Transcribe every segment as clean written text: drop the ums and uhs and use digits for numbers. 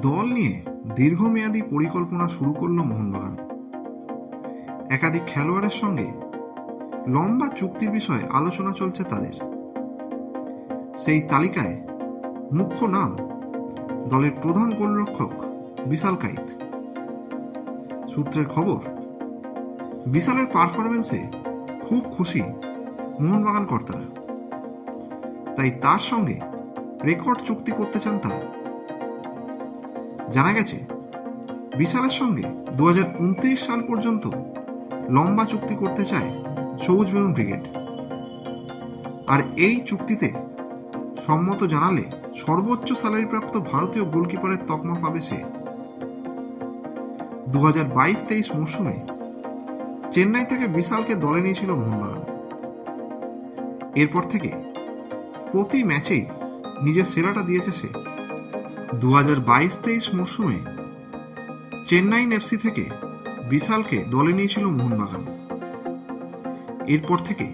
দল নিয়ে দীর্ঘমেয়াদী পরিকল্পনা শুরু করল মোহনবাগান। একাধিক খেলোয়াড়ের সঙ্গে লম্বা চুক্তির বিষয়ে আলোচনা চলছে তাদের। সেই তালিকায় মুখ্য নাম দলের প্রধান গোলরক্ষক বিশাল কাইত। সূত্রের খবর, বিশালের পারফরমেন্সে খুব খুশি মোহনবাগান কর্তারা, তাই তার সঙ্গে রেকর্ড চুক্তি করতে চান তারা। জানা গেছে, বিশালের সঙ্গে 2029 সাল পর্যন্ত লম্বা চুক্তি করতে চায় সবুজ বেরুন ব্রিগেড। আর এই চুক্তিতে সম্মত জানালে সর্বোচ্চ স্যালারিপ্রাপ্ত ভারতীয় গোলকিপারের তকমা পাবে সে। 2022-23 মরশুমে চেন্নাই থেকে বিশালকে দলে নিয়েছিল মোহনবাগান। এরপর থেকে প্রতি ম্যাচেই নিজের সেরাটা দিয়েছে সে। 2022-23 মরশুমে চেন্নাই এফসি থেকে বিশালকে দলে নিয়েছিল মোহনবাগান। এরপর থেকে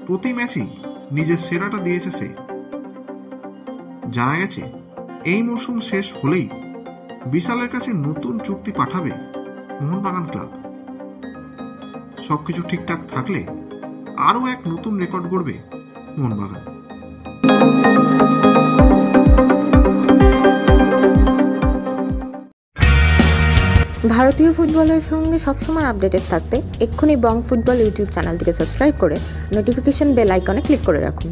প্রতি ম্যাচেই নিজের সেরাটা দিয়েছে সে। জানা গেছে, এই মরশুম শেষ হলেই বিশালের কাছে নতুন চুক্তি পাঠাবে মোহনবাগান ক্লাব। সবকিছু ঠিকঠাক থাকলে আরও এক নতুন রেকর্ড গড়বে মোহনবাগান। ভারতীয় ফুটবলের সঙ্গে সবসময় আপডেটেড থাকতে এক্ষুনি বং ফুটবল ইউটিউব চ্যানেলটিকে সাবস্ক্রাইব করে নোটিফিকেশন বেল আইকনে ক্লিক করে রাখুন।